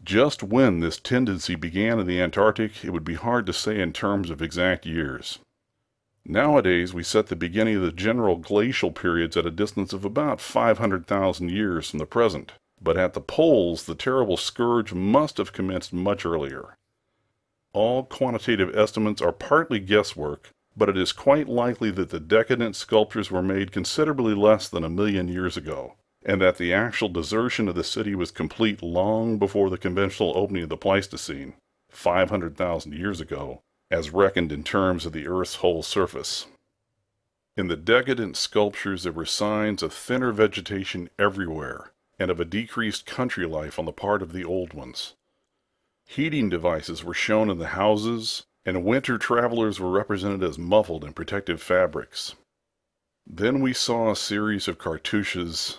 Just when this tendency began in the Antarctic, it would be hard to say in terms of exact years. Nowadays, we set the beginning of the general glacial periods at a distance of about 500,000 years from the present, but at the poles, the terrible scourge must have commenced much earlier. All quantitative estimates are partly guesswork, but it is quite likely that the decadent sculptures were made considerably less than 1,000,000 years ago, and that the actual desertion of the city was complete long before the conventional opening of the Pleistocene, 500,000 years ago, as reckoned in terms of the Earth's whole surface. In the decadent sculptures there were signs of thinner vegetation everywhere, and of a decreased country life on the part of the old ones. Heating devices were shown in the houses, and winter travelers were represented as muffled in protective fabrics. Then we saw a series of cartouches,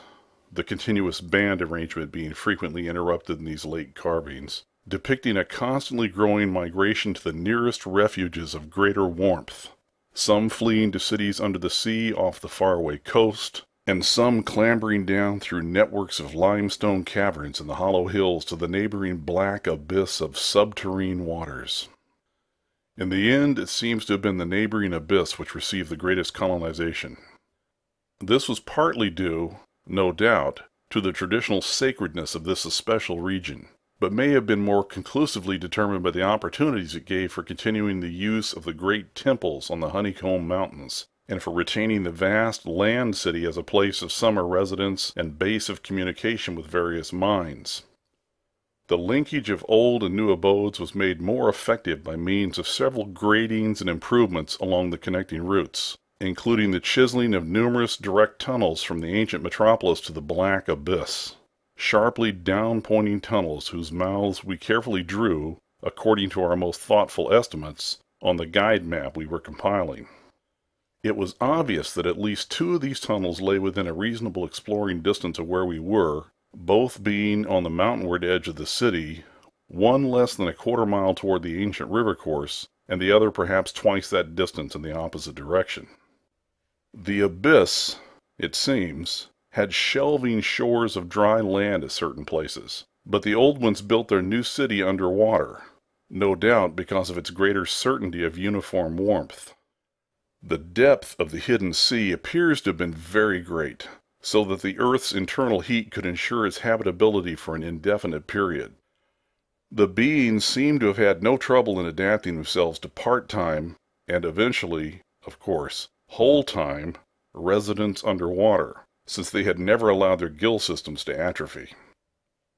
the continuous band arrangement being frequently interrupted in these late carvings, depicting a constantly growing migration to the nearest refuges of greater warmth, some fleeing to cities under the sea off the faraway coast, and some clambering down through networks of limestone caverns in the hollow hills to the neighboring black abyss of subterrane waters. In the end, it seems to have been the neighboring abyss which received the greatest colonization. This was partly due, no doubt, to the traditional sacredness of this especial region, but may have been more conclusively determined by the opportunities it gave for continuing the use of the great temples on the Honeycomb Mountains, and for retaining the vast land city as a place of summer residence and base of communication with various mines. The linkage of old and new abodes was made more effective by means of several gratings and improvements along the connecting routes, including the chiseling of numerous direct tunnels from the ancient metropolis to the black abyss, sharply down-pointing tunnels whose mouths we carefully drew, according to our most thoughtful estimates, on the guide map we were compiling. It was obvious that at least 2 of these tunnels lay within a reasonable exploring distance of where we were, both being on the mountainward edge of the city, one less than a quarter-mile toward the ancient river course, and the other perhaps twice that distance in the opposite direction. The abyss, it seems, had shelving shores of dry land at certain places, but the old ones built their new city under water, no doubt because of its greater certainty of uniform warmth. The depth of the hidden sea appears to have been very great, so that the Earth's internal heat could ensure its habitability for an indefinite period. The beings seem to have had no trouble in adapting themselves to part-time, and eventually, of course, whole-time, residence underwater, since they had never allowed their gill systems to atrophy.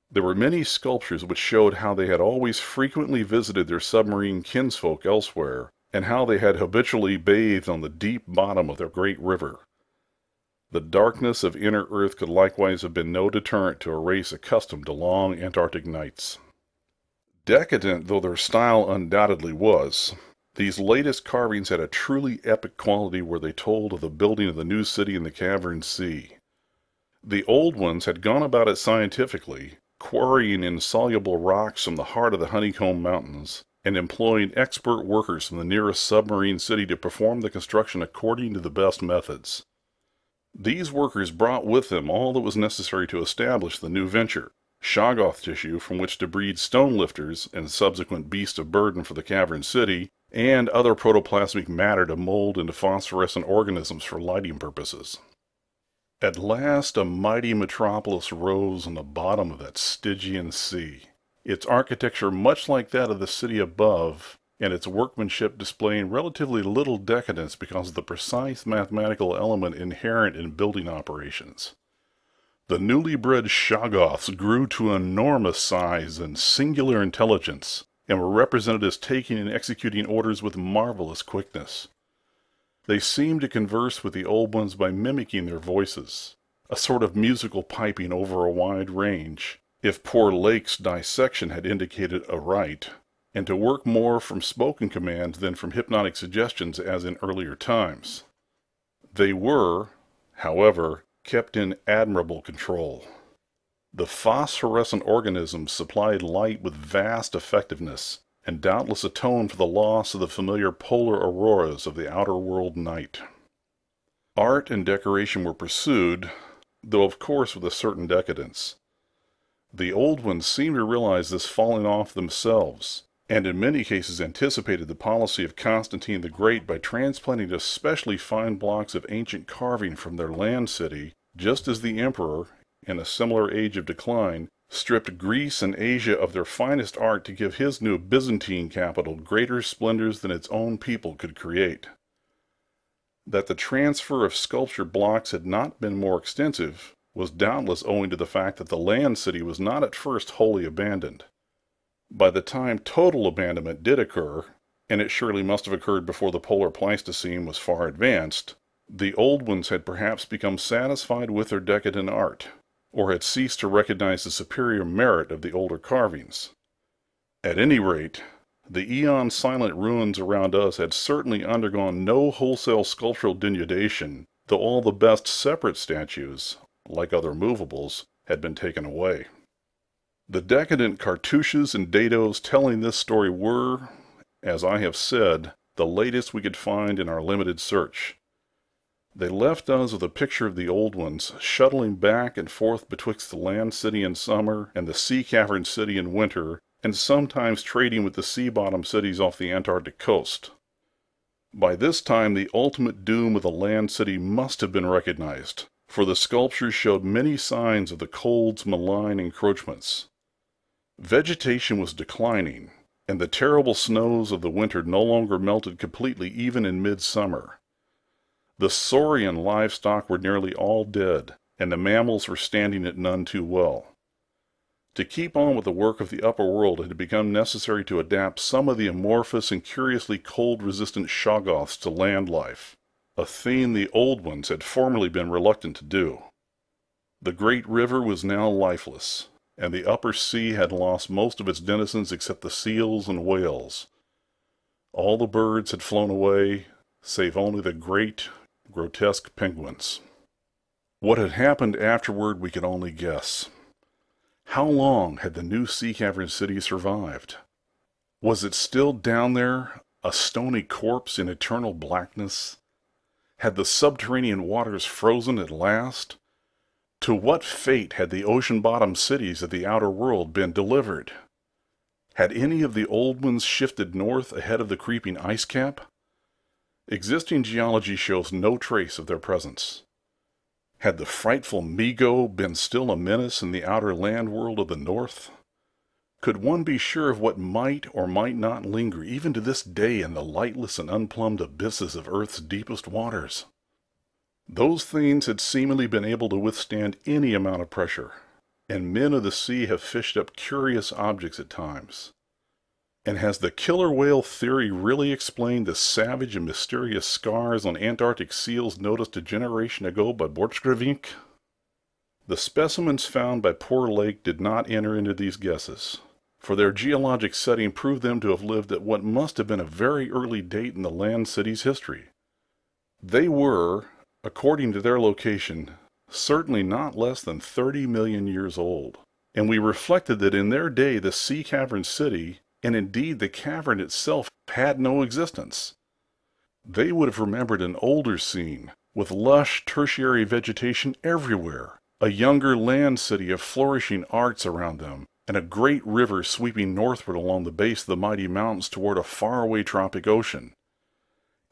There were many sculptures which showed how they had always frequently visited their submarine kinsfolk elsewhere, and how they had habitually bathed on the deep bottom of their great river. The darkness of inner earth could likewise have been no deterrent to a race accustomed to long Antarctic nights. Decadent though their style undoubtedly was, these latest carvings had a truly epic quality where they told of the building of the new city in the cavern sea. The old ones had gone about it scientifically, quarrying insoluble rocks from the heart of the Honeycomb Mountains, and employing expert workers from the nearest submarine city to perform the construction according to the best methods. These workers brought with them all that was necessary to establish the new venture, shoggoth tissue from which to breed stone lifters and subsequent beasts of burden for the cavern city, and other protoplasmic matter to mold into phosphorescent organisms for lighting purposes. At last a mighty metropolis rose on the bottom of that Stygian sea, its architecture much like that of the city above, and its workmanship displaying relatively little decadence because of the precise mathematical element inherent in building operations. The newly bred shoggoths grew to enormous size and singular intelligence, and were represented as taking and executing orders with marvelous quickness. They seemed to converse with the old ones by mimicking their voices, a sort of musical piping over a wide range, if poor Lake's dissection had indicated aright, and to work more from spoken commands than from hypnotic suggestions as in earlier times. They were, however, kept in admirable control. The phosphorescent organisms supplied light with vast effectiveness, and doubtless atoned for the loss of the familiar polar auroras of the outer world night. Art and decoration were pursued, though of course with a certain decadence. The old ones seemed to realize this falling off themselves, and in many cases anticipated the policy of Constantine the Great by transplanting especially fine blocks of ancient carving from their land city, just as the emperor, in a similar age of decline, stripped Greece and Asia of their finest art to give his new Byzantine capital greater splendors than its own people could create. That the transfer of sculpture blocks had not been more extensive was doubtless owing to the fact that the land city was not at first wholly abandoned. By the time total abandonment did occur, and it surely must have occurred before the polar Pleistocene was far advanced, the old ones had perhaps become satisfied with their decadent art, or had ceased to recognize the superior merit of the older carvings. At any rate, the eon-silent ruins around us had certainly undergone no wholesale sculptural denudation, though all the best separate statues, like other movables, had been taken away. The decadent cartouches and dados telling this story were, as I have said, the latest we could find in our limited search. They left us with a picture of the old ones shuttling back and forth betwixt the land city in summer and the sea cavern city in winter, and sometimes trading with the sea-bottom cities off the Antarctic coast. By this time the ultimate doom of the land city must have been recognized, for the sculptures showed many signs of the cold's malign encroachments. Vegetation was declining, and the terrible snows of the winter no longer melted completely even in midsummer. The saurian livestock were nearly all dead, and the mammals were standing it none too well. To keep on with the work of the upper world, it had become necessary to adapt some of the amorphous and curiously cold-resistant shoggoths to land life, a thing the old ones had formerly been reluctant to do. The great river was now lifeless, and the upper sea had lost most of its denizens except the seals and whales. All the birds had flown away, save only the great, grotesque penguins. What had happened afterward we could only guess. How long had the new sea cavern city survived? Was it still down there, a stony corpse in eternal blackness? Had the subterranean waters frozen at last? To what fate had the ocean-bottom cities of the outer world been delivered? Had any of the old ones shifted north ahead of the creeping ice cap? Existing geology shows no trace of their presence. Had the frightful Migo been still a menace in the outer land world of the north? Could one be sure of what might or might not linger even to this day in the lightless and unplumbed abysses of Earth's deepest waters? Those things had seemingly been able to withstand any amount of pressure, and men of the sea have fished up curious objects at times. And has the killer whale theory really explained the savage and mysterious scars on Antarctic seals noticed a generation ago by Borchgrevink? The specimens found by Poor Lake did not enter into these guesses, for their geologic setting proved them to have lived at what must have been a very early date in the land city's history. They were, according to their location, certainly not less than 30 million years old, and we reflected that in their day the sea cavern city, and indeed the cavern itself, had no existence. They would have remembered an older scene, with lush tertiary vegetation everywhere, a younger land city of flourishing arts around them, and a great river sweeping northward along the base of the mighty mountains toward a faraway tropic ocean.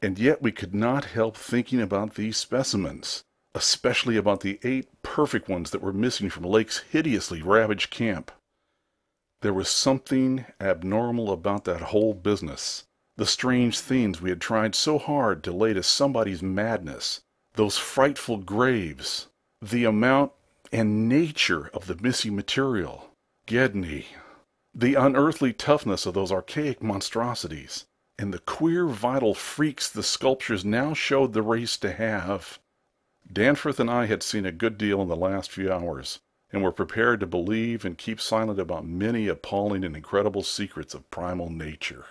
And yet we could not help thinking about these specimens, especially about the 8 perfect ones that were missing from Lake's hideously ravaged camp. There was something abnormal about that whole business. The strange things we had tried so hard to lay to somebody's madness, those frightful graves, the amount and nature of the missing material, Gedney, the unearthly toughness of those archaic monstrosities, and the queer vital freaks the sculptures now showed the race to have. Danforth and I had seen a good deal in the last few hours, and were prepared to believe and keep silent about many appalling and incredible secrets of primal nature.